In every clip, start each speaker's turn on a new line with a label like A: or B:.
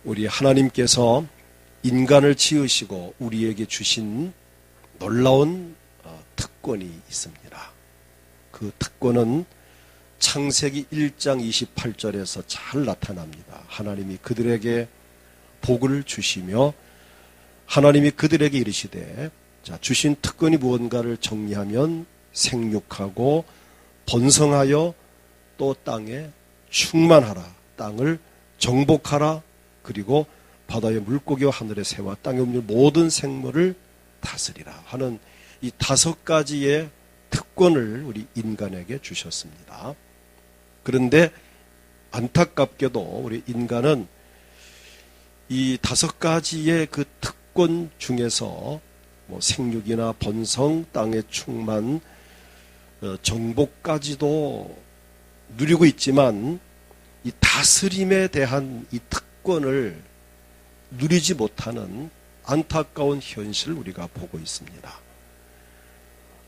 A: 우리 하나님께서 인간을 지으시고 우리에게 주신 놀라운 특권이 있습니다. 그 특권은 창세기 1장 28절에서 잘 나타납니다. 하나님이 그들에게 복을 주시며 하나님이 그들에게 이르시되, 자, 주신 특권이 무언가를 정리하면 생육하고 번성하여 또 땅에 충만하라, 땅을 정복하라, 그리고 바다의 물고기와 하늘의 새와 땅에 움는 모든 생물을 다스리라 하는 이 5가지의 특권을 우리 인간에게 주셨습니다. 그런데 안타깝게도 우리 인간은 이 5가지의 그 특권 중에서 생육이나 번성, 땅의 충만, 정복까지도 누리고 있지만 이 다스림에 대한 이 특권을 누리지 못하는 안타까운 현실을 우리가 보고 있습니다.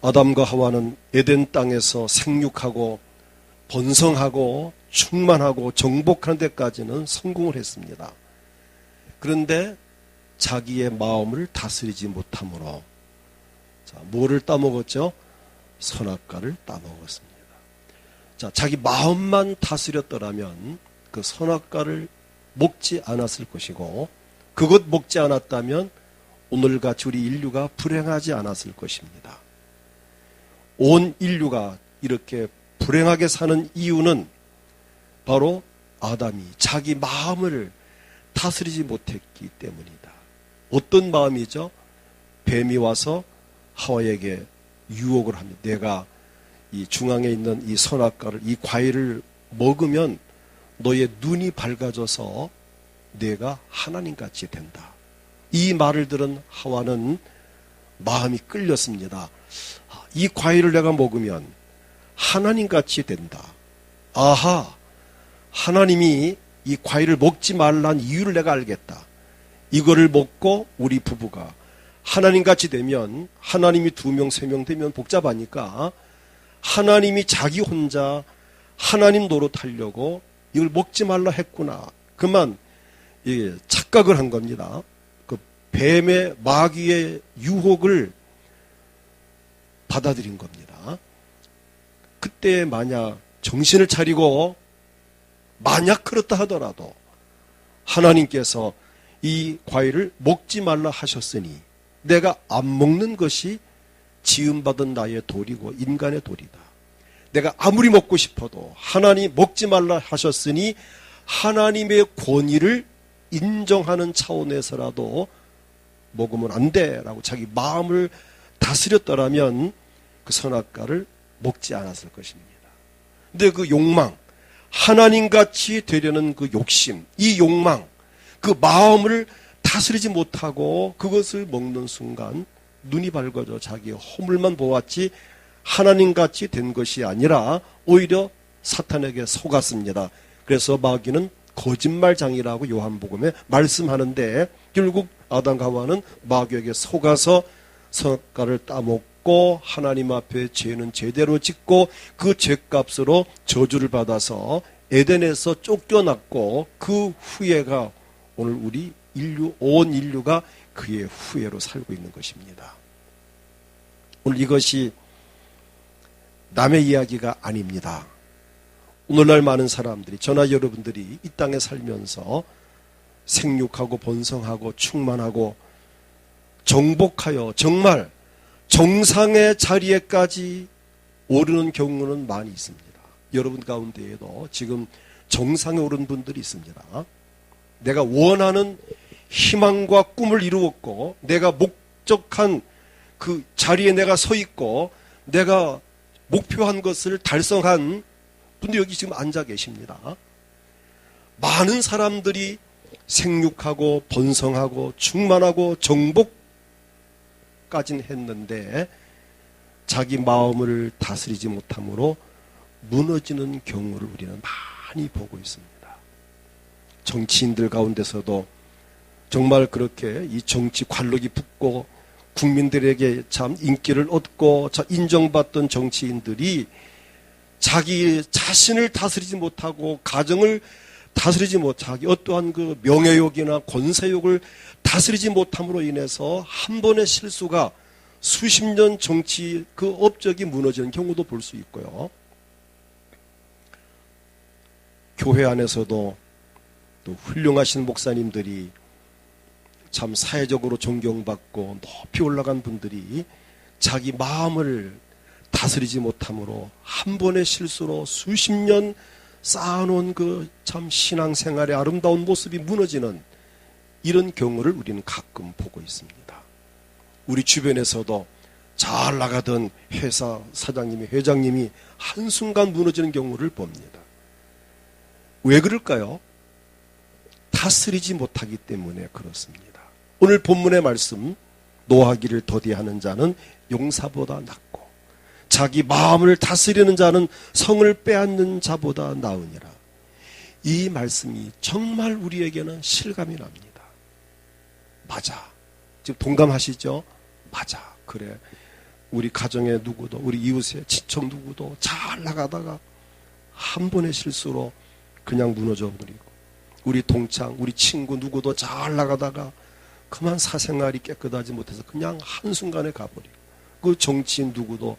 A: 아담과 하와는 에덴 땅에서 생육하고 번성하고 충만하고 정복하는 데까지는 성공을 했습니다. 그런데 자기의 마음을 다스리지 못함으로 뭐를 따먹었죠? 선악과를 따먹었습니다. 자기 마음만 다스렸더라면 그 선악과를 먹지 않았을 것이고, 그것 먹지 않았다면 오늘같이 우리 인류가 불행하지 않았을 것입니다. 온 인류가 이렇게 불행하게 사는 이유는 바로 아담이 자기 마음을 다스리지 못했기 때문이다. 어떤 마음이죠? 뱀이 와서 하와에게 유혹을 합니다. 내가 이 중앙에 있는 이 선악과를, 이 과일을 먹으면 너의 눈이 밝아져서 내가 하나님같이 된다. 이 말을 들은 하와는 마음이 끌렸습니다. 이 과일을 내가 먹으면 하나님같이 된다. 아하, 하나님이 이 과일을 먹지 말라는 이유를 내가 알겠다. 이거를 먹고 우리 부부가 하나님같이 되면, 하나님이 2명, 3명 되면 복잡하니까 하나님이 자기 혼자 하나님 노릇하려고 이걸 먹지 말라 했구나. 그만 착각을 한 겁니다. 그 뱀의, 마귀의 유혹을 받아들인 겁니다. 그때 만약 정신을 차리고 만약 그렇다 하더라도 하나님께서 이 과일을 먹지 말라 하셨으니 내가 안 먹는 것이 지음받은 나의 도리고 인간의 도리다. 내가 아무리 먹고 싶어도 하나님 먹지 말라 하셨으니 하나님의 권위를 인정하는 차원에서라도 먹으면 안 돼라고 자기 마음을 다스렸더라면 그 선악과를 먹지 않았을 것입니다. 근데 그 욕망, 하나님같이 되려는 그 욕심, 이 욕망, 그 마음을 다스리지 못하고 그것을 먹는 순간 눈이 밝아져 자기의 허물만 보았지 하나님같이 된 것이 아니라 오히려 사탄에게 속았습니다. 그래서 마귀는 거짓말장이라고 요한복음에 말씀하는데, 결국 아담과 하와는 마귀에게 속아서 선악과를 따먹고 하나님 앞에 죄는 제대로 짓고 그 죄값으로 저주를 받아서 에덴에서 쫓겨났고, 그 후회가 오늘 우리 인류, 온 인류가 그의 후회로 살고 있는 것입니다. 오늘 이것이 남의 이야기가 아닙니다. 오늘날 많은 사람들이, 저나 여러분들이 이 땅에 살면서 생육하고 번성하고 충만하고 정복하여 정말 정상의 자리에까지 오르는 경우는 많이 있습니다. 여러분 가운데에도 지금 정상에 오른 분들이 있습니다. 내가 원하는 희망과 꿈을 이루었고, 내가 목적한 그 자리에 내가 서 있고, 내가 목표한 것을 달성한 분들이 여기 지금 앉아 계십니다. 많은 사람들이 생육하고 번성하고 충만하고 정복까지는 했는데 자기 마음을 다스리지 못함으로 무너지는 경우를 우리는 많이 보고 있습니다. 정치인들 가운데서도 정말 그렇게 이 정치 관록이 붙고 국민들에게 참 인기를 얻고 인정받던 정치인들이 자기 자신을 다스리지 못하고 가정을 다스리지 못하기, 어떠한 그 명예욕이나 권세욕을 다스리지 못함으로 인해서 한 번의 실수가 수십 년 정치 그 업적이 무너지는 경우도 볼 수 있고요. 교회 안에서도 또 훌륭하신 목사님들이 참 사회적으로 존경받고 높이 올라간 분들이 자기 마음을 다스리지 못함으로 한 번의 실수로 수십 년 쌓아놓은 그 참 신앙생활의 아름다운 모습이 무너지는 이런 경우를 우리는 가끔 보고 있습니다. 우리 주변에서도 잘 나가던 회사 사장님이, 회장님이 한순간 무너지는 경우를 봅니다. 왜 그럴까요? 다스리지 못하기 때문에 그렇습니다. 오늘 본문의 말씀, 노하기를 더디하는 자는 용사보다 낫고 자기 마음을 다스리는 자는 성을 빼앗는 자보다 나으니라. 이 말씀이 정말 우리에게는 실감이 납니다. 맞아. 지금 동감하시죠? 맞아. 그래. 우리 가정의 누구도, 우리 이웃의 친척 누구도 잘 나가다가 한 번의 실수로 그냥 무너져 버리고, 우리 동창, 우리 친구 누구도 잘 나가다가 그만 사생활이 깨끗하지 못해서 그냥 한순간에 가버리고, 그 정치인 누구도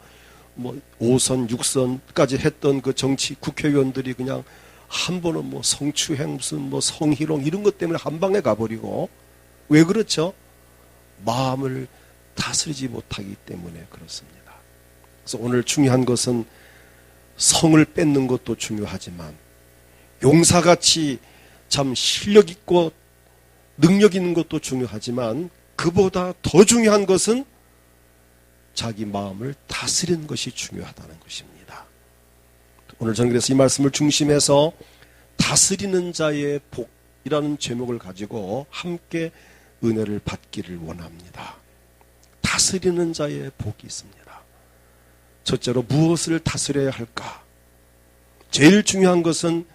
A: 뭐 5선, 6선까지 했던 그 정치 국회의원들이 그냥 한 번은 뭐 성추행, 무슨 뭐 성희롱 이런 것 때문에 한 방에 가버리고. 왜 그렇죠? 마음을 다스리지 못하기 때문에 그렇습니다. 그래서 오늘 중요한 것은 성을 뺏는 것도 중요하지만 용사같이 참 실력 있고 능력 있는 것도 중요하지만 그보다 더 중요한 것은 자기 마음을 다스리는 것이 중요하다는 것입니다. 오늘 저는 그래서 이 말씀을 중심해서 다스리는 자의 복이라는 제목을 가지고 함께 은혜를 받기를 원합니다. 다스리는 자의 복이 있습니다. 첫째로 무엇을 다스려야 할까? 제일 중요한 것은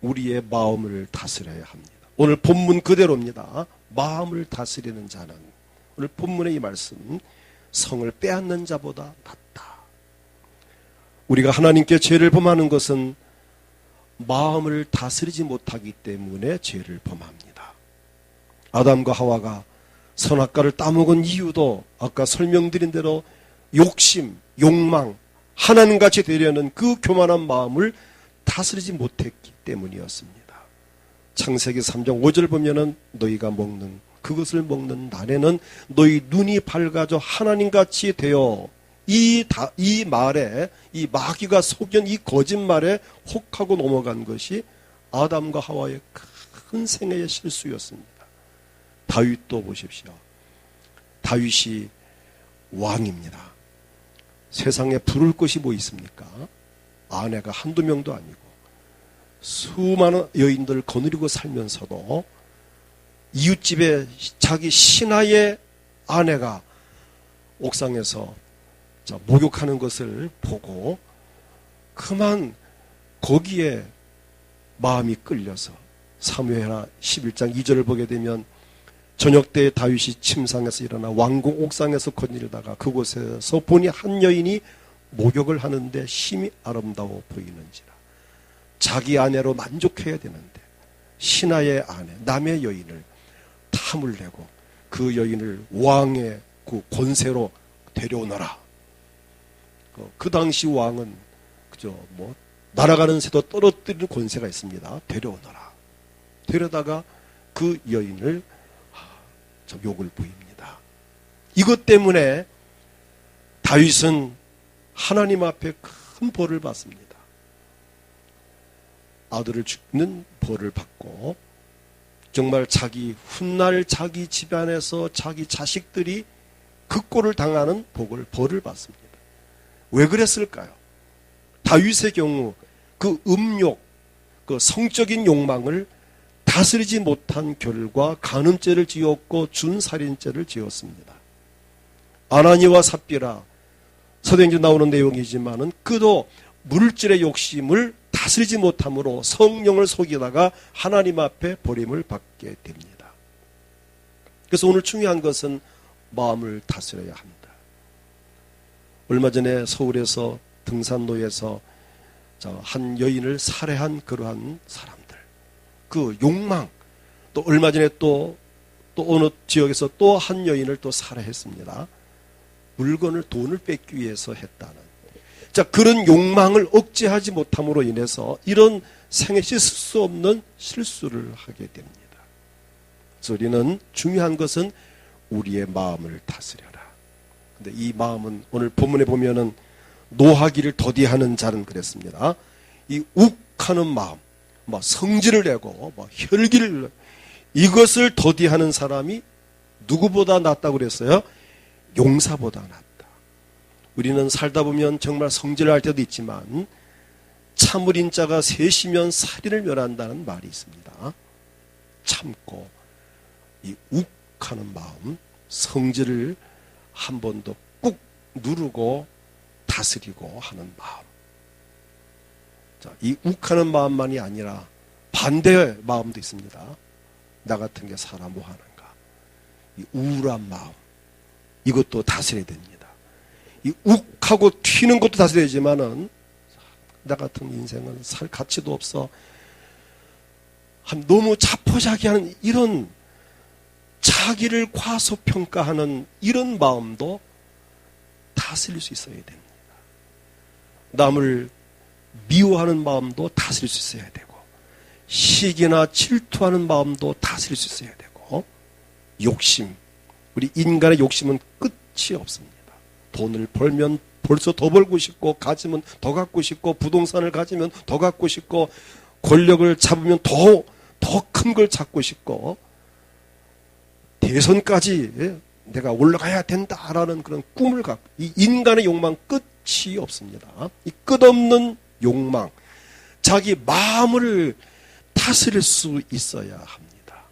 A: 우리의 마음을 다스려야 합니다. 오늘 본문 그대로입니다. 마음을 다스리는 자는, 오늘 본문의 이 말씀, 성을 빼앗는 자보다 낫다. 우리가 하나님께 죄를 범하는 것은 마음을 다스리지 못하기 때문에 죄를 범합니다. 아담과 하와가 선악과를 따먹은 이유도 아까 설명드린 대로 욕심, 욕망, 하나님같이 되려는 그 교만한 마음을 다스리지 못했기 때문이었습니다. 창세기 3장 5절 보면은 너희가 먹는 그것을 먹는 날에는 너희 눈이 밝아져 하나님같이 되어, 이 말에, 이 마귀가 속연 이 거짓말에 혹하고 넘어간 것이 아담과 하와의 큰 생애의 실수였습니다. 다윗도 보십시오. 다윗이 왕입니다. 세상에 부를 것이 뭐 있습니까? 아내가 한두 명도 아니고 수많은 여인들을 거느리고 살면서도 이웃집에 자기 신하의 아내가 옥상에서 목욕하는 것을 보고 그만 거기에 마음이 끌려서 사무엘하 11장 2절을 보게 되면 저녁 때 다윗이 침상에서 일어나 왕궁 옥상에서 거닐다가 그곳에서 보니 한 여인이 목욕을 하는데 심히 아름다워 보이는지라. 자기 아내로 만족해야 되는데 신하의 아내, 남의 여인을 탐을 내고 그 여인을 왕의 그 권세로 데려오너라. 그 당시 왕은 그저 뭐 날아가는 새도 떨어뜨리는 권세가 있습니다. 데려오너라. 데려다가 그 여인을 욕을 부립니다. 이것 때문에 다윗은 하나님 앞에 큰 벌을 받습니다. 아들을 죽는 벌을 받고 정말 자기 훗날 자기 집안에서 자기 자식들이 그 꼴을 당하는 벌을 받습니다. 왜 그랬을까요? 다윗의 경우 그 음욕, 그 성적인 욕망을 다스리지 못한 결과 간음죄를 지었고 준살인죄를 지었습니다. 아나니와 삽비라, 서대행전 나오는 내용이지만은 그도 물질의 욕심을 다스리지 못함으로 성령을 속이다가 하나님 앞에 버림을 받게 됩니다. 그래서 오늘 중요한 것은 마음을 다스려야 합니다. 얼마 전에 서울에서 등산로에서 한 여인을 살해한 그러한 사람들, 그 욕망, 또 얼마 전에 또 어느 지역에서 또 한 여인을 또 살해했습니다. 물건을, 돈을 뺏기 위해서 했다는. 자, 그런 욕망을 억제하지 못함으로 인해서 이런 생에 씻을 수 없는 실수를 하게 됩니다. 그래서 우리는 중요한 것은 우리의 마음을 다스려라. 근데 이 마음은 오늘 본문에 보면은 노하기를 더디하는 자는 그랬습니다. 이 욱하는 마음, 뭐 성질을 내고 뭐 혈기를 내고 이것을 더디하는 사람이 누구보다 낫다고 그랬어요? 용사보다 낫다. 우리는 살다 보면 정말 성질할 때도 있지만 참을인 자가 셋이면 살인을 멸한다는 말이 있습니다. 참고 이 욱하는 마음, 성질을 한 번 더 꾹 누르고 다스리고 하는 마음. 자, 이 욱하는 마음만이 아니라 반대의 마음도 있습니다. 나 같은 게 살아 뭐 하는가. 이 우울한 마음, 이것도 다스려야 됩니다. 이 욱하고 튀는 것도 다스려야지만은 나 같은 인생은 살 가치도 없어. 너무 자포자기하는 이런 자기를 과소평가하는 이런 마음도 다스릴 수 있어야 됩니다. 남을 미워하는 마음도 다스릴 수 있어야 되고, 시기나 질투하는 마음도 다스릴 수 있어야 되고, 욕심, 우리 인간의 욕심은 끝이 없습니다. 돈을 벌면 벌써 더 벌고 싶고, 가지면 더 갖고 싶고, 부동산을 가지면 더 갖고 싶고, 권력을 잡으면 더 큰 걸 잡고 싶고, 대선까지 내가 올라가야 된다라는 그런 꿈을 갖고, 이 인간의 욕망 끝이 없습니다. 이 끝없는 욕망, 자기 마음을 다스릴 수 있어야 합니다.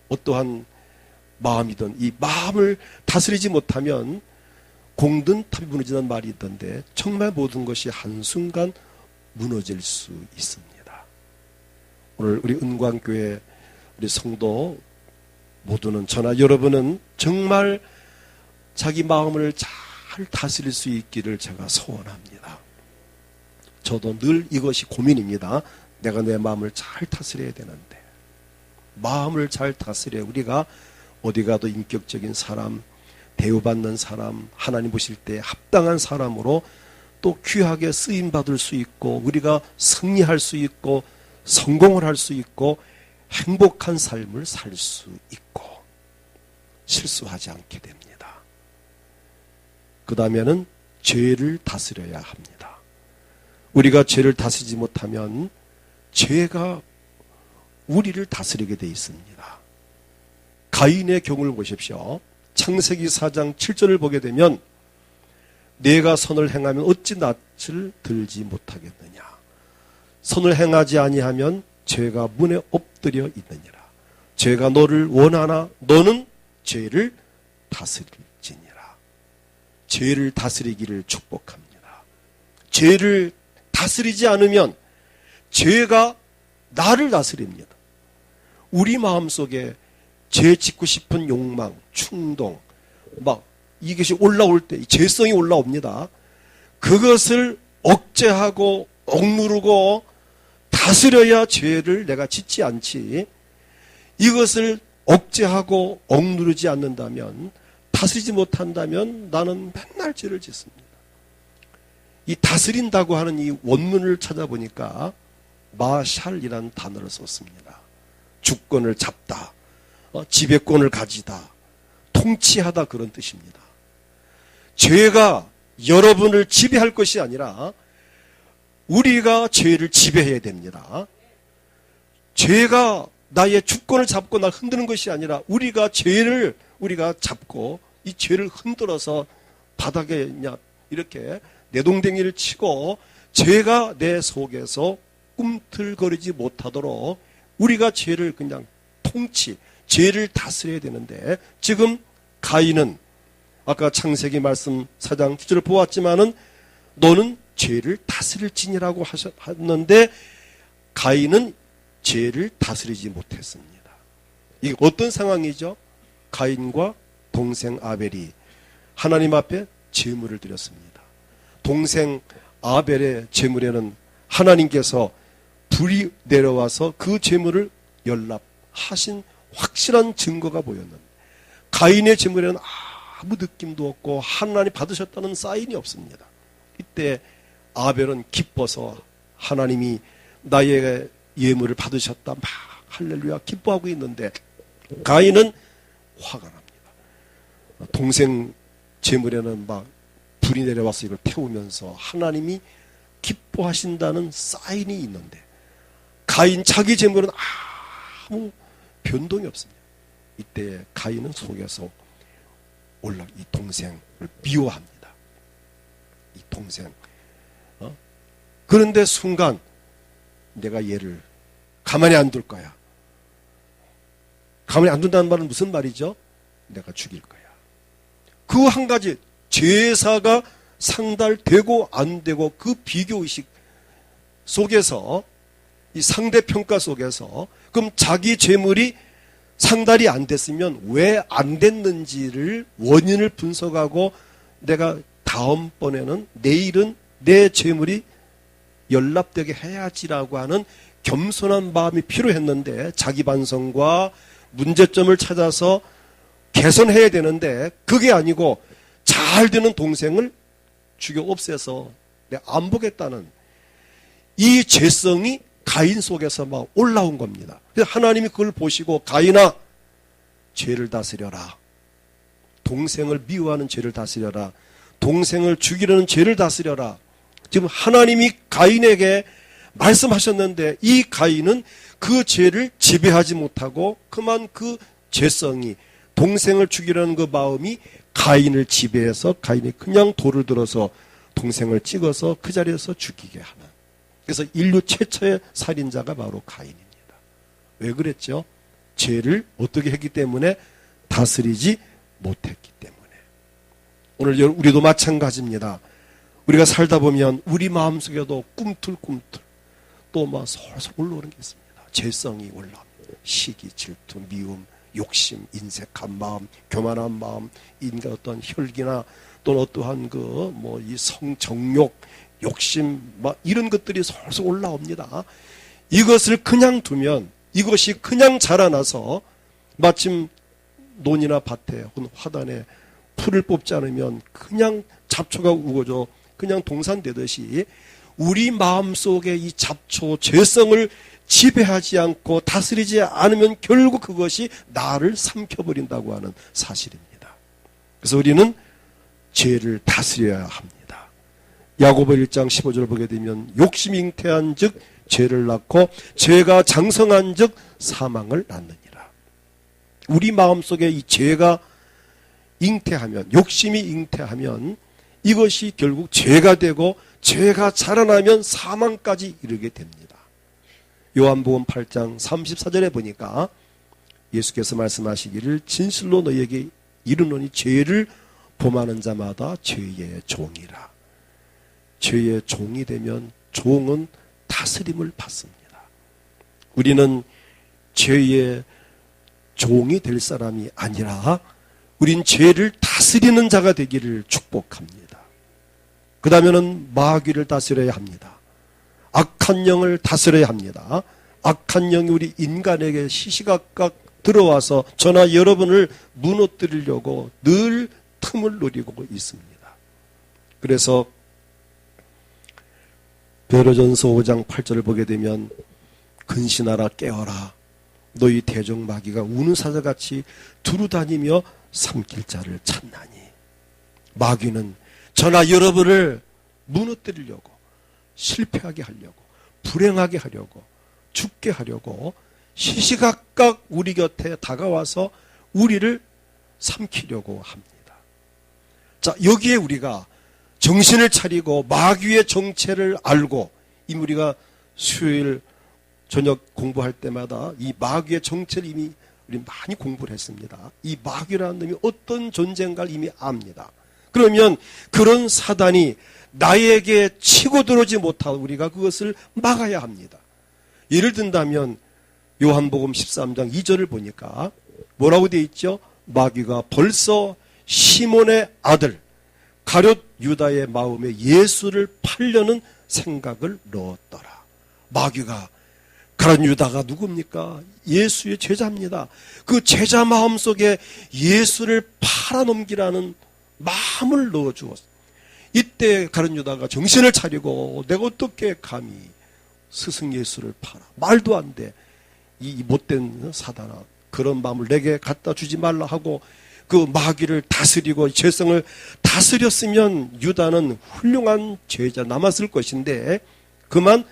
A: 어떠한 마음이든 이 마음을 다스리지 못하면 공든 탑이 무너지는 말이 있던데 정말 모든 것이 한순간 무너질 수 있습니다. 오늘 우리 은광교회 우리 성도 모두는, 저나 여러분은 정말 자기 마음을 잘 다스릴 수 있기를 제가 소원합니다. 저도 늘 이것이 고민입니다. 내가 내 마음을 잘 다스려야 되는데, 마음을 잘 다스려야 우리가 어디 가도 인격적인 사람, 대우받는 사람, 하나님 보실 때 합당한 사람으로 또 귀하게 쓰임받을 수 있고, 우리가 승리할 수 있고 성공을 할 수 있고 행복한 삶을 살 수 있고 실수하지 않게 됩니다. 그 다음에는 죄를 다스려야 합니다. 우리가 죄를 다스리지 못하면 죄가 우리를 다스리게 돼 있습니다. 가인의 경우를 보십시오. 창세기 4장 7절을 보게 되면 내가 선을 행하면 어찌 낯을 들지 못하겠느냐. 선을 행하지 아니하면 죄가 문에 엎드려 있느니라. 죄가 너를 원하나 너는 죄를 다스릴지니라. 죄를 다스리기를 축복합니다. 죄를 다스리지 않으면 죄가 나를 다스립니다. 우리 마음속에 죄 짓고 싶은 욕망, 충동, 막 이것이 올라올 때 죄성이 올라옵니다. 그것을 억제하고 억누르고 다스려야 죄를 내가 짓지 않지, 이것을 억제하고 억누르지 않는다면, 다스리지 못한다면 나는 맨날 죄를 짓습니다. 이 다스린다고 하는 이 원문을 찾아보니까 마샬이라는 단어를 썼습니다. 주권을 잡다, 지배권을 가지다, 통치하다, 그런 뜻입니다. 죄가 여러분을 지배할 것이 아니라 우리가 죄를 지배해야 됩니다. 죄가 나의 주권을 잡고 날 흔드는 것이 아니라 우리가 죄를 우리가 잡고 이 죄를 흔들어서 바닥에 그냥 이렇게 내동댕이를 치고 죄가 내 속에서 꿈틀거리지 못하도록 우리가 죄를 그냥 죄를 다스려야 되는데, 지금 가인은 아까 창세기 말씀 4장 7절을 보았지만은 너는 죄를 다스릴지니라고 하셨는데 가인은 죄를 다스리지 못했습니다. 이게 어떤 상황이죠? 가인과 동생 아벨이 하나님 앞에 제물을 드렸습니다. 동생 아벨의 제물에는 하나님께서 불이 내려와서 그 제물을 연락하신 확실한 증거가 보였는데, 가인의 제물에는 아무 느낌도 없고 하나님 받으셨다는 사인이 없습니다. 이때 아벨은 기뻐서 하나님이 나의 예물을 받으셨다 막 할렐루야 기뻐하고 있는데, 가인은 화가 납니다. 동생 제물에는 막 불이 내려와서 이걸 태우면서 하나님이 기뻐하신다는 사인이 있는데, 가인 자기 제물은 아무 변동이 없습니다. 이때 가인은 속에서 이 동생을 미워합니다. 이 동생. 그런데 순간 내가 얘를 가만히 안 둘 거야. 가만히 안 둔다는 말은 무슨 말이죠? 내가 죽일 거야. 그 한 가지 제사가 상달되고 안 되고 그 비교의식 속에서, 이 상대평가 속에서, 그럼 자기 재물이 상달이 안 됐으면 왜 안 됐는지를 원인을 분석하고 내가 다음번에는 내일은 내 재물이 연락되게 해야지라고 하는 겸손한 마음이 필요했는데, 자기 반성과 문제점을 찾아서 개선해야 되는데 그게 아니고 잘 되는 동생을 죽여 없애서 내가 안 보겠다는 이 죄성이 가인 속에서 막 올라온 겁니다. 그래서 하나님이 그걸 보시고 가인아 죄를 다스려라. 동생을 미워하는 죄를 다스려라. 동생을 죽이려는 죄를 다스려라. 지금 하나님이 가인에게 말씀하셨는데 이 가인은 그 죄를 지배하지 못하고 그만 그 죄성이, 동생을 죽이려는 그 마음이 가인을 지배해서 가인이 그냥 돌을 들어서 동생을 찍어서 그 자리에서 죽이게 하는. 그래서 인류 최초의 살인자가 바로 가인입니다. 왜 그랬죠? 죄를 어떻게 했기 때문에? 다스리지 못했기 때문에. 오늘 우리도 마찬가지입니다. 우리가 살다 보면 우리 마음속에도 꿈틀꿈틀 또 막 솔솔 올라오는 게 있습니다. 죄성이 올라옵니다. 시기, 질투, 미움, 욕심, 인색한 마음, 교만한 마음, 인간 어떤 혈기나 또는 어떠한 이 성정욕, 욕심, 막 이런 것들이 솔솔 올라옵니다. 이것을 그냥 두면, 이것이 그냥 자라나서 마침 논이나 밭에 혹은 화단에 풀을 뽑지 않으면 그냥 잡초가 우거져 그냥 동산되듯이 우리 마음속에 이 잡초, 죄성을 지배하지 않고 다스리지 않으면 결국 그것이 나를 삼켜버린다고 하는 사실입니다. 그래서 우리는 죄를 다스려야 합니다. 야고보 1장 15절 보게 되면 욕심이 잉태한 즉 죄를 낳고 죄가 장성한 즉 사망을 낳느니라. 우리 마음속에 이 죄가 잉태하면, 욕심이 잉태하면 이것이 결국 죄가 되고 죄가 자라나면 사망까지 이르게 됩니다. 요한복음 8장 34절에 보니까 예수께서 말씀하시기를 진실로 너희에게 이르노니 죄를 범하는 자마다 죄의 종이라. 죄의 종이 되면 종은 다스림을 받습니다. 우리는 죄의 종이 될 사람이 아니라 우린 죄를 다스리는 자가 되기를 축복합니다. 그 다음에는 마귀를 다스려야 합니다. 악한 영을 다스려야 합니다. 악한 영이 우리 인간에게 시시각각 들어와서 저나 여러분을 무너뜨리려고 늘 틈을 노리고 있습니다. 그래서 베드로전서 5장 8절을 보게 되면 근신하라 깨어라 너희 대적 마귀가 우는 사자같이 두루다니며 삼킬 자를 찾나니. 마귀는 저나 여러분을 무너뜨리려고, 실패하게 하려고, 불행하게 하려고, 죽게 하려고 시시각각 우리 곁에 다가와서 우리를 삼키려고 합니다. 자, 여기에 우리가 정신을 차리고 마귀의 정체를 알고, 이미 우리가 수요일 저녁 공부할 때마다 이 마귀의 정체를 이미 우리 많이 공부를 했습니다. 이 마귀라는 놈이 어떤 존재인가를 이미 압니다. 그러면 그런 사단이 나에게 치고 들어오지 못하고 우리가 그것을 막아야 합니다. 예를 든다면 요한복음 13장 2절을 보니까 뭐라고 되어 있죠? 마귀가 벌써 시몬의 아들 가룟 유다의 마음에 예수를 팔려는 생각을 넣었더라. 마귀가 가룟 유다가 누굽니까? 예수의 제자입니다. 그 제자 마음속에 예수를 팔아넘기라는 마음을 넣어주었어요. 이때 가룟 유다가 정신을 차리고 내가 어떻게 감히 스승 예수를 팔아. 말도 안 돼. 이 못된 사단아, 그런 마음을 내게 갖다 주지 말라 하고 그 마귀를 다스리고 죄성을 다스렸으면 유다는 훌륭한 제자 남았을 것인데, 그만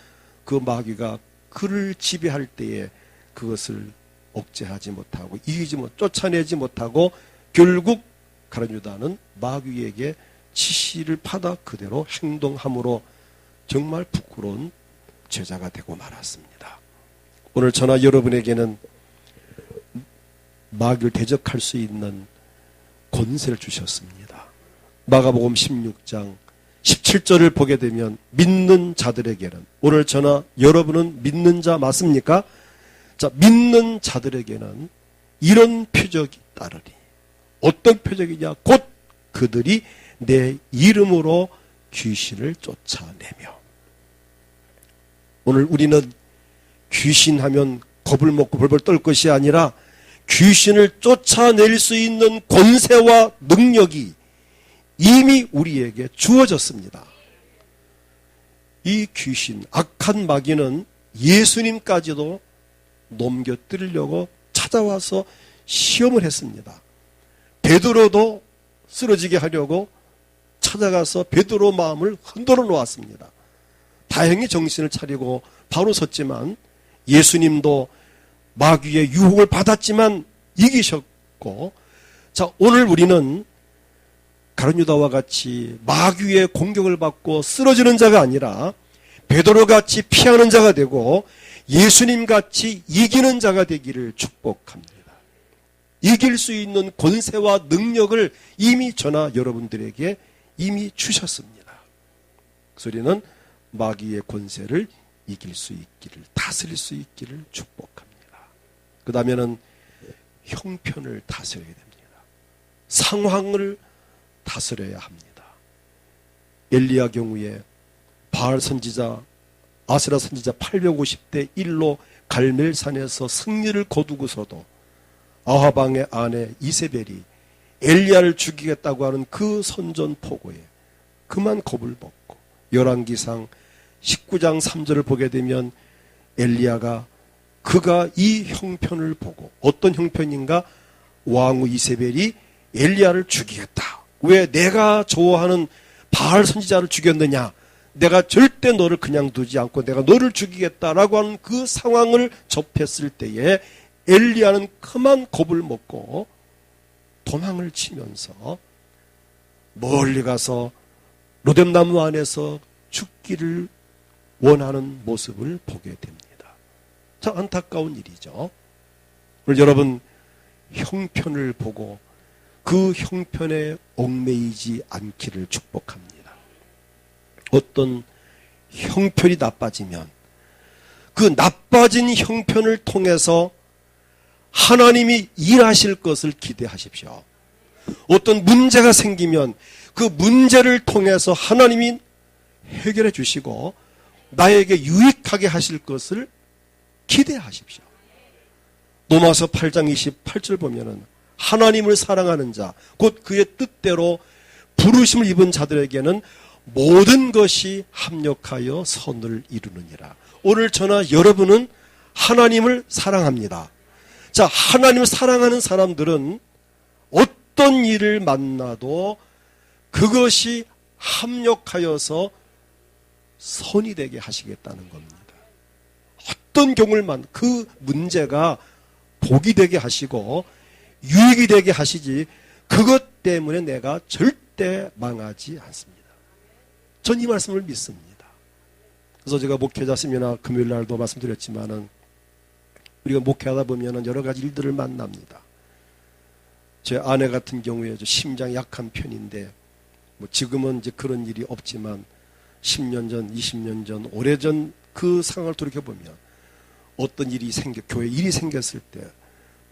A: 그 마귀가 그를 지배할 때에 그것을 억제하지 못하고 이기지 못, 쫓아내지 못하고 결국 가룟 유다는 마귀에게 지시를 받아 그대로 행동함으로 정말 부끄러운 제자가 되고 말았습니다. 오늘 저나 여러분에게는 마귀를 대적할 수 있는 권세를 주셨습니다. 마가복음 16장 17절을 보게 되면 믿는 자들에게는, 오늘 저나 여러분은 믿는 자 맞습니까? 자, 믿는 자들에게는 이런 표적이 따르리. 어떤 표적이냐? 곧 그들이 내 이름으로 귀신을 쫓아내며. 오늘 우리는 귀신하면 겁을 먹고 벌벌 떨 것이 아니라 귀신을 쫓아낼 수 있는 권세와 능력이 이미 우리에게 주어졌습니다. 이 귀신, 악한 마귀는 예수님까지도 넘겨뜨리려고 찾아와서 시험을 했습니다. 베드로도 쓰러지게 하려고 찾아가서 베드로 마음을 흔들어 놓았습니다. 다행히 정신을 차리고 바로 섰지만 예수님도 마귀의 유혹을 받았지만 이기셨고, 자, 오늘 우리는 가룟 유다와 같이 마귀의 공격을 받고 쓰러지는 자가 아니라 베드로같이 피하는 자가 되고 예수님같이 이기는 자가 되기를 축복합니다. 이길 수 있는 권세와 능력을 이미 저나 여러분들에게 이미 주셨습니다. 소리는 마귀의 권세를 이길 수 있기를, 다스릴 수 있기를 축복합니다. 그 다음에는 형편을 다스려야 됩니다. 상황을 다스려야 합니다. 엘리야 경우에 바알 선지자, 아세라 선지자 850대 1로 갈멜산에서 승리를 거두고서도 아하방의 아내 이세벨이 엘리야를 죽이겠다고 하는 그 선전포고에 그만 겁을 먹고, 열왕기상 19장 3절을 보게 되면 엘리야가 그가 이 형편을 보고, 어떤 형편인가? 왕후 이세벨이 엘리야를 죽이겠다. 왜 내가 좋아하는 바알 선지자를 죽였느냐? 내가 절대 너를 그냥 두지 않고 내가 너를 죽이겠다라고 하는 그 상황을 접했을 때에 엘리야는 그만 겁을 먹고 도망을 치면서 멀리 가서 로뎀나무 안에서 죽기를 원하는 모습을 보게 됩니다. 참 안타까운 일이죠. 오늘 여러분, 형편을 보고 그 형편에 얽매이지 않기를 축복합니다. 어떤 형편이 나빠지면 그 나빠진 형편을 통해서 하나님이 일하실 것을 기대하십시오. 어떤 문제가 생기면 그 문제를 통해서 하나님이 해결해 주시고 나에게 유익하게 하실 것을 기대하십시오. 로마서 8장 28절 보면은 하나님을 사랑하는 자, 곧 그의 뜻대로 부르심을 입은 자들에게는 모든 것이 합력하여 선을 이루느니라. 오늘 저나 여러분은 하나님을 사랑합니다. 자, 하나님을 사랑하는 사람들은 어떤 일을 만나도 그것이 합력하여서 선이 되게 하시겠다는 겁니다. 어떤 경우를 그 문제가 복이 되게 하시고 유익이 되게 하시지, 그것 때문에 내가 절대 망하지 않습니다. 전 이 말씀을 믿습니다. 그래서 제가 목회자 세미나 금요일 날도 말씀드렸지만은 우리가 목회하다 보면은 여러 가지 일들을 만납니다. 제 아내 같은 경우에 심장이 약한 편인데, 뭐 지금은 이제 그런 일이 없지만 10년 전, 20년 전, 오래전 그 상황을 돌이켜보면 어떤 일이 교회 일이 생겼을 때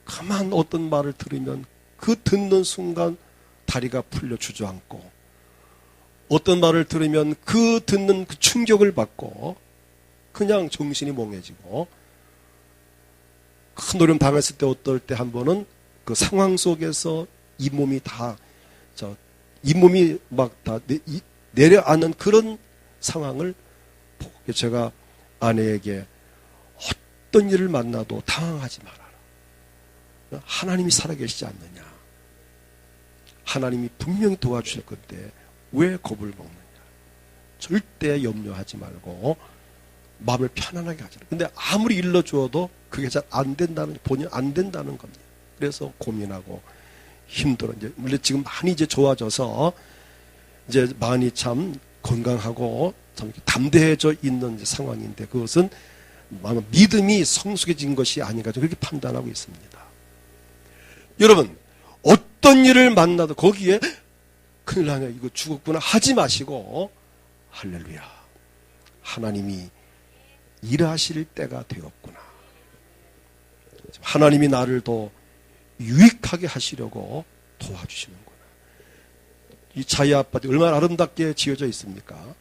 A: 가만 어떤 말을 들으면 그 듣는 순간 다리가 풀려 주저앉고, 어떤 말을 들으면 그 듣는 그 충격을 받고 그냥 정신이 멍해지고 큰 어려움 당했을 때 어떨 때 한 번은 그 상황 속에서 잇몸이 막 다 내려앉는 그런 상황을 보고 제가 아내에게 어떤 일을 만나도 당황하지 말아라. 하나님이 살아계시지 않느냐. 하나님이 분명히 도와주실 건데 왜 겁을 먹느냐. 절대 염려하지 말고 마음을 편안하게 하자. 근데 아무리 일러주어도 그게 잘 안 된다는, 본인 안 된다는 겁니다. 그래서 고민하고 힘들어. 이제 물론 지금 많이 이제 좋아져서 이제 많이 참 건강하고 참 담대해져 있는 이제 상황인데 그것은 믿음이 성숙해진 것이 아닌가 그렇게 판단하고 있습니다. 여러분 어떤 일을 만나도 거기에 큰일 나네 이거 죽었구나 하지 마시고 할렐루야 하나님이 일하실 때가 되었구나. 하나님이 나를 더 유익하게 하시려고 도와주시는구나. 이 자이 아파트 얼마나 아름답게 지어져 있습니까?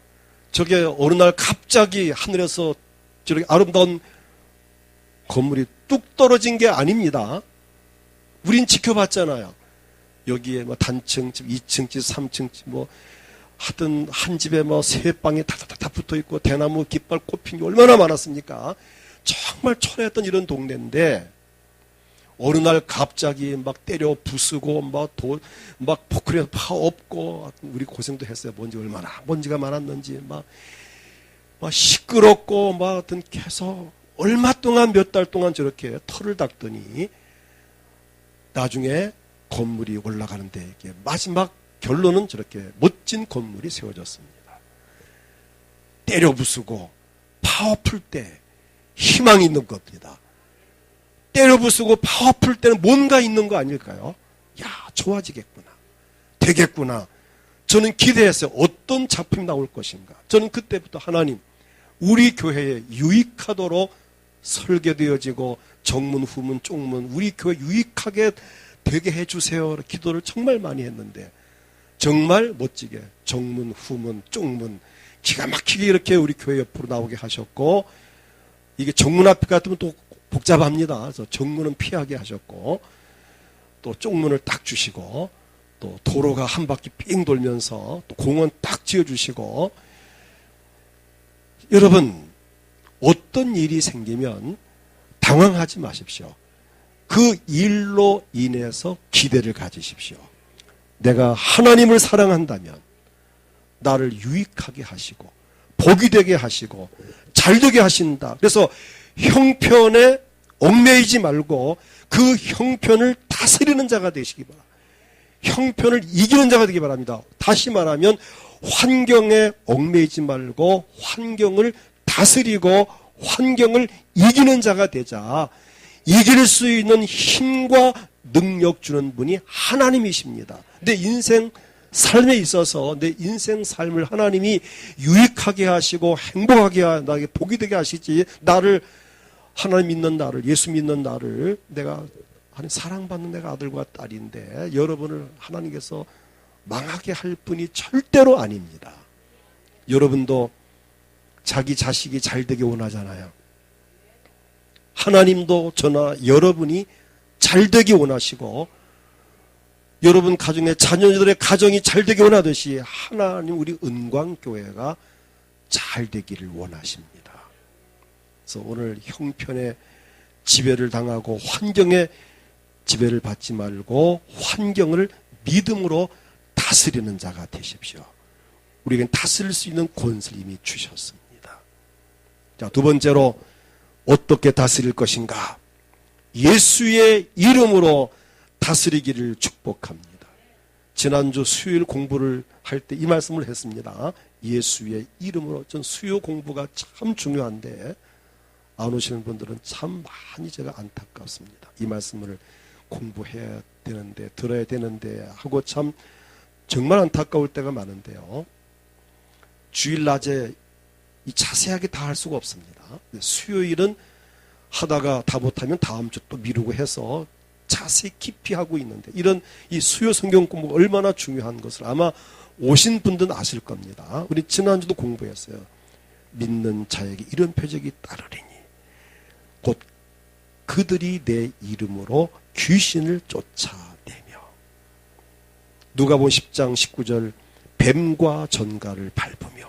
A: 저게 어느 날 갑자기 하늘에서 저렇게 아름다운 건물이 뚝 떨어진 게 아닙니다. 우린 지켜봤잖아요. 여기에 뭐 단층집, 2층집, 3층집 뭐 하여튼 한 집에 뭐 세 방에 다다다다 붙어 있고 대나무 깃발 꼽힌 게 얼마나 많았습니까? 정말 초라했던 이런 동네인데 어느 날 갑자기 막 때려 부수고 막 포크레에서 파엎고 우리 고생도 했어요. 얼마나 먼지가 많았는지 막 시끄럽고 막 하여튼 계속 얼마 동안 몇 달 동안 저렇게 털을 닦더니 나중에 건물이 올라가는데 이게 마지막 결론은 저렇게 멋진 건물이 세워졌습니다. 때려 부수고 파엎을 때 희망이 있는 겁니다. 때려 부수고 파엎을 때는 뭔가 있는 거 아닐까요? 야, 좋아지겠구나. 되겠구나. 저는 기대했어요. 어떤 작품이 나올 것인가. 저는 그때부터 하나님, 우리 교회에 유익하도록 설계되어지고 정문, 후문, 쪽문, 우리 교회 유익하게 되게 해주세요. 기도를 정말 많이 했는데 정말 멋지게 정문, 후문, 쪽문 기가 막히게 이렇게 우리 교회 옆으로 나오게 하셨고 이게 정문 앞에 같으면 또 복잡합니다. 그래서 정문은 피하게 하셨고 또 쪽문을 딱 주시고 또 도로가 한 바퀴 삥 돌면서 또 공원 딱 지어주시고 여러분 어떤 일이 생기면 당황하지 마십시오. 그 일로 인해서 기대를 가지십시오. 내가 하나님을 사랑한다면 나를 유익하게 하시고 복이 되게 하시고 잘되게 하신다. 그래서 형편에 얽매이지 말고 그 형편을 다스리는 자가 되시기 바랍니다. 형편을 이기는 자가 되기 바랍니다. 다시 말하면 환경에 얽매이지 말고 환경을 다스리고 환경을 이기는 자가 되자. 이길 수 있는 힘과 능력 주는 분이 하나님이십니다. 내 인생 삶에 있어서 내 인생 삶을 하나님이 유익하게 하시고 행복하게 나에게 복이 되게 하시지 나를 하나님 믿는 나를 예수 믿는 나를 내가 사랑받는 내가 아들과 딸인데 여러분을 하나님께서 망하게 할 분이 절대로 아닙니다. 여러분도 자기 자식이 잘되게 원하잖아요. 하나님도 저나 여러분이 잘되기 원하시고 여러분 가정의 자녀들의 가정이 잘되기 원하듯이 하나님 우리 은광교회가 잘되기를 원하십니다. 그래서 오늘 형편에 지배를 당하고 환경에 지배를 받지 말고 환경을 믿음으로 다스리는 자가 되십시오. 우리에겐 다스릴 수 있는 권세를 이미 주셨습니다. 자, 두 번째로 어떻게 다스릴 것인가? 예수의 이름으로 다스리기를 축복합니다. 지난주 수요일 공부를 할 때 이 말씀을 했습니다. 예수의 이름으로. 전 수요 공부가 참 중요한데 안 오시는 분들은 참 많이 제가 안타깝습니다. 이 말씀을 공부해야 되는데 들어야 되는데 하고 참 정말 안타까울 때가 많은데요. 주일 낮에 자세하게 다 할 수가 없습니다. 수요일은 하다가 다 못하면 다음 주 또 미루고 해서 자세히 깊이 하고 있는데 이런 이 수요 성경 공부가 얼마나 중요한 것을 아마 오신 분들은 아실 겁니다. 우리 지난주도 공부했어요. 믿는 자에게 이런 표적이 따르리니 곧 그 그들이 내 이름으로 귀신을 쫓아내며. 누가복음 10장 19절 뱀과 전갈을 밟으며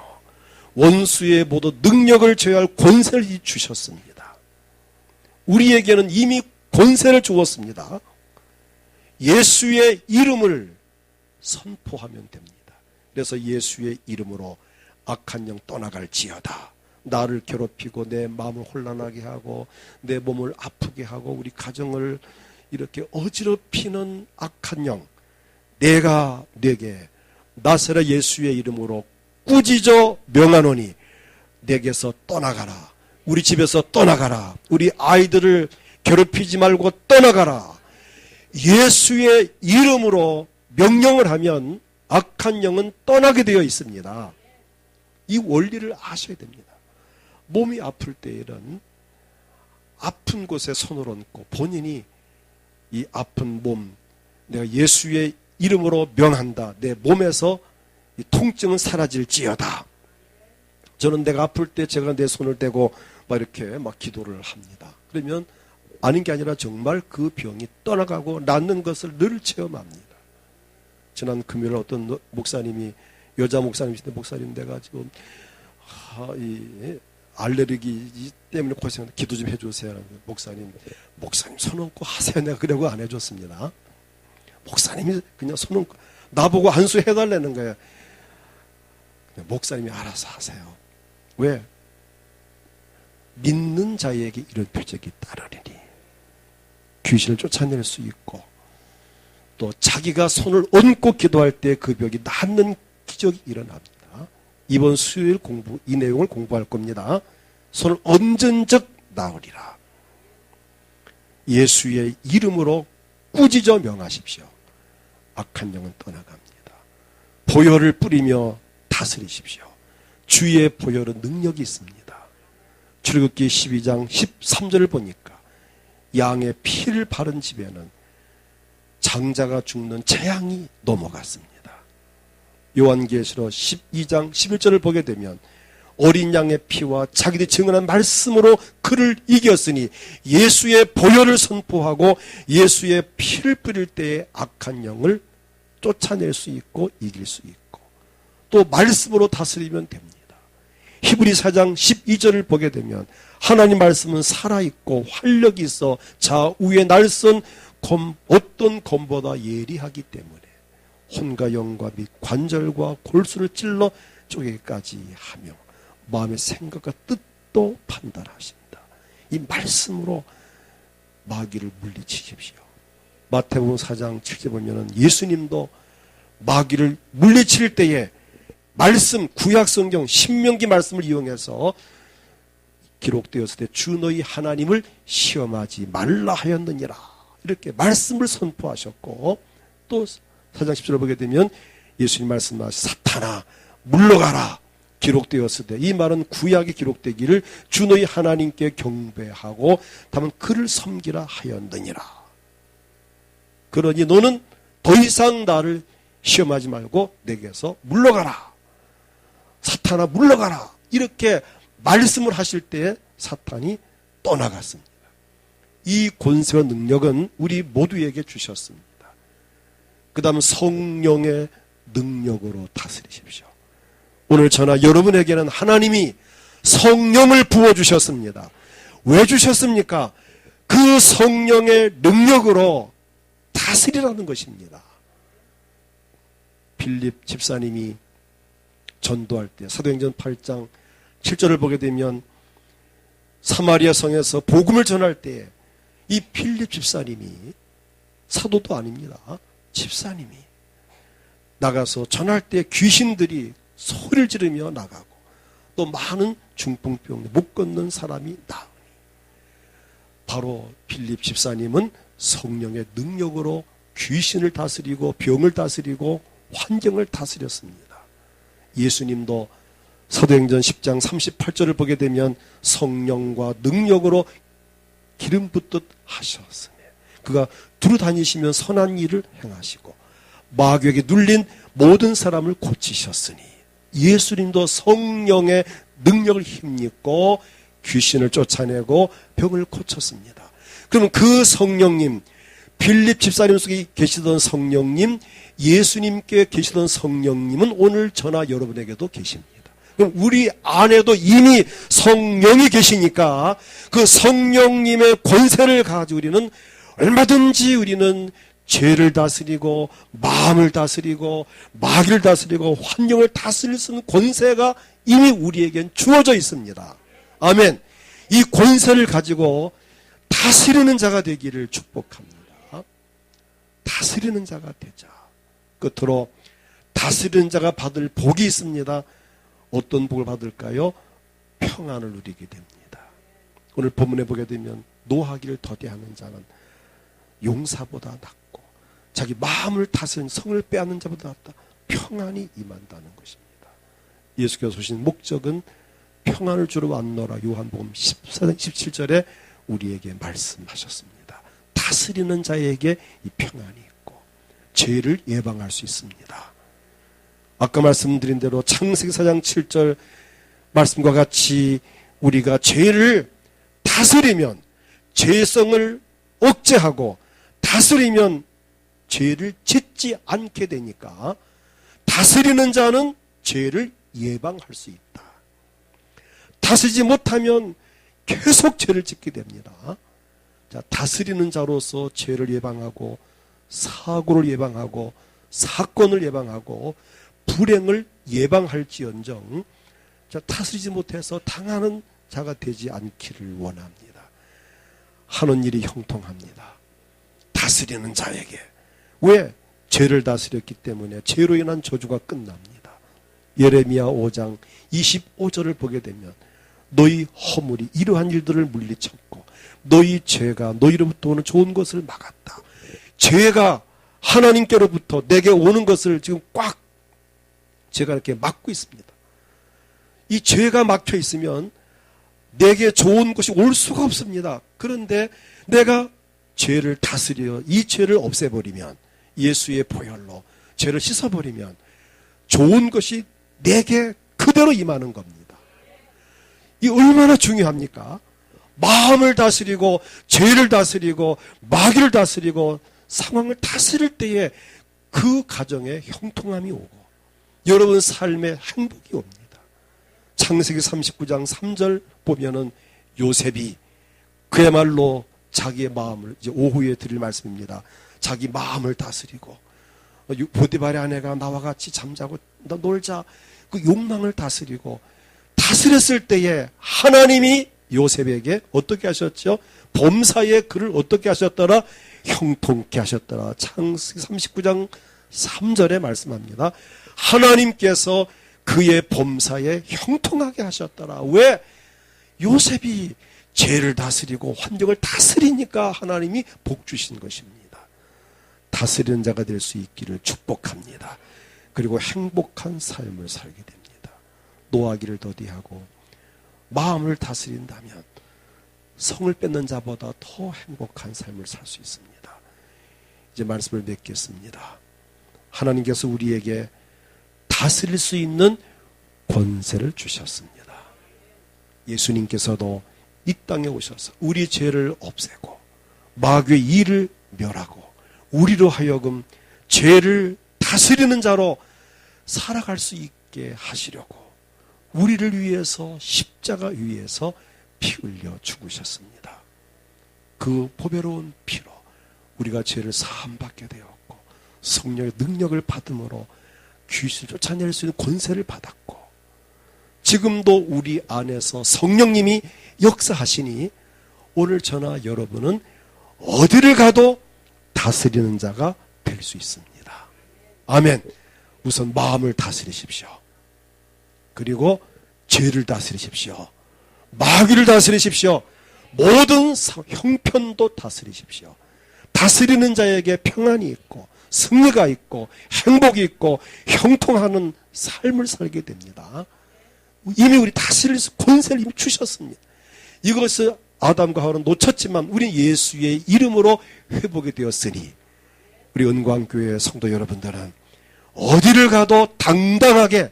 A: 원수의 모든 능력을 제어할 권세를 주셨습니다. 우리에게는 이미 권세를 주었습니다. 예수의 이름을 선포하면 됩니다. 그래서 예수의 이름으로 악한 영 떠나갈지어다. 나를 괴롭히고 내 마음을 혼란하게 하고 내 몸을 아프게 하고 우리 가정을 이렇게 어지럽히는 악한 영, 내가 네게 나사렛 예수의 이름으로 꾸짖어 명하노니 내게서 떠나가라. 우리 집에서 떠나가라. 우리 아이들을 괴롭히지 말고 떠나가라. 예수의 이름으로 명령을 하면 악한 영은 떠나게 되어 있습니다. 이 원리를 아셔야 됩니다. 몸이 아플 때에는 아픈 곳에 손을 얹고 본인이 이 아픈 몸, 내가 예수의 이름으로 명한다. 내 몸에서 이 통증은 사라질지어다. 저는 내가 아플 때 제가 내 손을 대고 막 이렇게 막 기도를 합니다. 그러면 아닌 게 아니라 정말 그 병이 떠나가고 낫는 것을 늘 체험합니다. 지난 금요일 어떤 목사님이, 여자 목사님이신데, 목사님 내가 지금 이 알레르기 때문에 고생하는데 기도 좀 해주세요. 목사님 손 얹고 하세요. 내가 그러고 안 해줬습니다. 목사님이 그냥 손 얹고 나보고 안수 해달라는 거예요. 목사님이 알아서 하세요. 왜? 믿는 자에게 이런 표적이 따르리니 귀신을 쫓아낼 수 있고, 또 자기가 손을 얹고 기도할 때 그 벽이 낫는 기적이 일어납니다. 이번 수요일 이 내용을 공부할 겁니다. 손을 얹은 적 나으리라. 예수의 이름으로 꾸짖어 명하십시오. 악한 영은 떠나갑니다. 보혈을 뿌리며 다스리십시오. 주의 보혈은 능력이 있습니다. 출애굽기 12장 13절을 보니까 양의 피를 바른 집에는 장자가 죽는 재앙이 넘어갔습니다. 요한계시록 12장 11절을 보게 되면 어린 양의 피와 자기들이 증언한 말씀으로 그를 이겼으니 예수의 보혈을 선포하고 예수의 피를 뿌릴 때에 악한 영을 쫓아낼 수 있고 이길 수 있고, 또 말씀으로 다스리면 됩니다. 히브리 4장 12절을 보게 되면 하나님 말씀은 살아있고 활력이 있어 좌우에 날선 어떤 검보다 예리하기 때문에 혼과 영과 및 관절과 골수를 찔러 쪼개기까지 하며 마음의 생각과 뜻도 판단하십니다. 이 말씀으로 마귀를 물리치십시오. 마태복음 4장 7절 보면 예수님도 마귀를 물리칠 때에 말씀, 구약성경 신명기 말씀을 이용해서 기록되었을 때 주 너희 하나님을 시험하지 말라 하였느니라, 이렇게 말씀을 선포하셨고, 또 4장 10절을 보게 되면 예수님 말씀하신 사탄아 물러가라 기록되었을 때, 이 말은 구약에 기록되기를 주 너희 하나님께 경배하고 다만 그를 섬기라 하였느니라. 그러니 너는 더 이상 나를 시험하지 말고 내게서 물러가라. 사탄아 물러가라. 이렇게 말씀을 하실 때에 사탄이 떠나갔습니다. 이 권세와 능력은 우리 모두에게 주셨습니다. 그 다음 성령의 능력으로 다스리십시오. 오늘 저나 여러분에게는 하나님이 성령을 부어주셨습니다. 왜 주셨습니까? 그 성령의 능력으로 다스리라는 것입니다. 빌립 집사님이 전도할 때 사도행전 8장 7절을 보게 되면 사마리아 성에서 복음을 전할 때 이 빌립 집사님이, 사도도 아닙니다, 집사님이 나가서 전할 때 귀신들이 소리를 지르며 나가고 또 많은 중풍병 못 걷는 사람이 나으니 바로 빌립 집사님은 성령의 능력으로 귀신을 다스리고 병을 다스리고 환경을 다스렸습니다. 예수님도 사도행전 10장 38절을 보게 되면 성령과 능력으로 기름 붓듯 하셨으며 그가 두루 다니시면 선한 일을 행하시고 마귀에게 눌린 모든 사람을 고치셨으니, 예수님도 성령의 능력을 힘입고 귀신을 쫓아내고 병을 고쳤습니다. 그러면 그 성령님, 빌립 집사님 속에 계시던 성령님, 예수님께 계시던 성령님은 오늘 저나 여러분에게도 계십니다. 그럼 우리 안에도 이미 성령이 계시니까 그 성령님의 권세를 가지고 우리는 얼마든지 우리는 죄를 다스리고 마음을 다스리고 마귀를 다스리고 환경을 다스릴 수 있는 권세가 이미 우리에겐 주어져 있습니다. 아멘. 이 권세를 가지고 다스리는 자가 되기를 축복합니다. 다스리는 자가 되자. 끝으로 다스리는 자가 받을 복이 있습니다. 어떤 복을 받을까요? 평안을 누리게 됩니다. 오늘 본문에 보게 되면 노하기를 더디하는 자는 용사보다 낫고 자기 마음을 다스리는 성을 빼앗는 자보다 낫다. 평안이 임한다는 것입니다. 예수께서 오신 목적은 평안을 주러 왔노라. 요한복음 14장 17절에 우리에게 말씀하셨습니다. 다스리는 자에게 이 평안이 있고 죄를 예방할 수 있습니다. 아까 말씀드린 대로 창세기 4장 7절 말씀과 같이 우리가 죄를 다스리면 죄성을 억제하고 다스리면 죄를 짓지 않게 되니까 다스리는 자는 죄를 예방할 수 있다. 다스리지 못하면 계속 죄를 짓게 됩니다. 자, 다스리는 자로서 죄를 예방하고 사고를 예방하고 사건을 예방하고 불행을 예방할지언정 자, 다스리지 못해서 당하는 자가 되지 않기를 원합니다. 하는 일이 형통합니다. 다스리는 자에게. 왜? 죄를 다스렸기 때문에 죄로 인한 저주가 끝납니다. 예레미야 5장 25절을 보게 되면 너희 허물이 이러한 일들을 물리쳤고 너희 죄가 너희로부터 오는 좋은 것을 막았다. 죄가 하나님께로부터 내게 오는 것을 지금 꽉 제가 이렇게 막고 있습니다. 이 죄가 막혀 있으면 내게 좋은 것이 올 수가 없습니다. 그런데 내가 죄를 다스려 이 죄를 없애버리면 예수의 보혈로 죄를 씻어버리면 좋은 것이 내게 그대로 임하는 겁니다. 이 얼마나 중요합니까? 마음을 다스리고 죄를 다스리고 마귀를 다스리고 상황을 다스릴 때에 그 가정에 형통함이 오고 여러분 삶에 행복이 옵니다. 창세기 39장 3절 보면은 요셉이 그야말로 자기의 마음을 이제 오후에 드릴 말씀입니다. 자기 마음을 다스리고 보디발의 아내가 나와 같이 잠자고 놀자 그 욕망을 다스리고 다스렸을 때에 하나님이 요셉에게 어떻게 하셨죠? 범사에 그를 어떻게 하셨더라? 형통케 하셨더라. 창세기 39장 3절에 말씀합니다. 하나님께서 그의 범사에 형통하게 하셨더라. 왜? 요셉이 죄를 다스리고 환경을 다스리니까 하나님이 복 주신 것입니다. 다스리는 자가 될 수 있기를 축복합니다. 그리고 행복한 삶을 살게 됩니다. 노하기를 더디하고 마음을 다스린다면 성을 뺏는 자보다 더 행복한 삶을 살 수 있습니다. 이제 말씀을 맺겠습니다. 하나님께서 우리에게 다스릴 수 있는 권세를 주셨습니다. 예수님께서도 이 땅에 오셔서 우리 죄를 없애고 마귀의 일을 멸하고 우리로 하여금 죄를 다스리는 자로 살아갈 수 있게 하시려고 우리를 위해서 십자가 위에서 피 흘려 죽으셨습니다. 그 보배로운 피로 우리가 죄를 사함받게 되었고 성령의 능력을 받음으로 귀신을 쫓아낼 수 있는 권세를 받았고 지금도 우리 안에서 성령님이 역사하시니 오늘 저나 여러분은 어디를 가도 다스리는 자가 될 수 있습니다. 아멘. 우선 마음을 다스리십시오. 그리고 죄를 다스리십시오. 마귀를 다스리십시오. 모든 형편도 다스리십시오. 다스리는 자에게 평안이 있고 승리가 있고 행복이 있고 형통하는 삶을 살게 됩니다. 이미 우리 다스릴 권세를 이미 주셨습니다. 이것을 아담과 하와는 놓쳤지만 우리 예수의 이름으로 회복이 되었으니 우리 은광교회 성도 여러분들은 어디를 가도 당당하게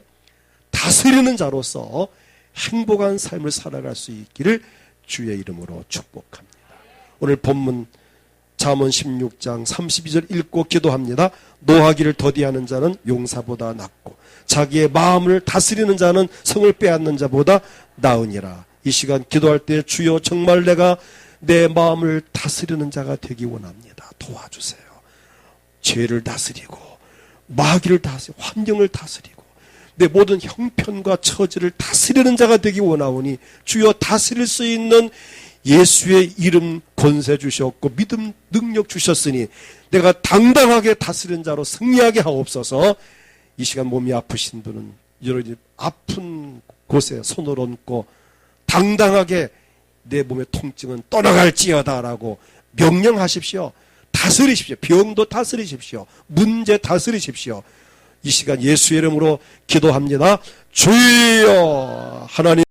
A: 다스리는 자로서 행복한 삶을 살아갈 수 있기를 주의 이름으로 축복합니다. 오늘 본문 잠언 16장 32절 읽고 기도합니다. 노하기를 더디하는 자는 용사보다 낫고 자기의 마음을 다스리는 자는 성을 빼앗는 자보다 나으니라. 이 시간 기도할 때 주여 정말 내가 내 마음을 다스리는 자가 되기 원합니다. 도와주세요. 죄를 다스리고 마귀를 다스리고 환경을 다스리고 내 모든 형편과 처지를 다스리는 자가 되기 원하오니 주여 다스릴 수 있는 예수의 이름 권세 주셨고 믿음 능력 주셨으니 내가 당당하게 다스리는 자로 승리하게 하옵소서. 이 시간 몸이 아프신 분은 여러분 아픈 곳에 손을 얹고 당당하게 내 몸의 통증은 떠나갈지어다라고 명령하십시오. 다스리십시오. 병도 다스리십시오. 문제 다스리십시오. 이 시간 예수의 이름으로 기도합니다. 주여 하나님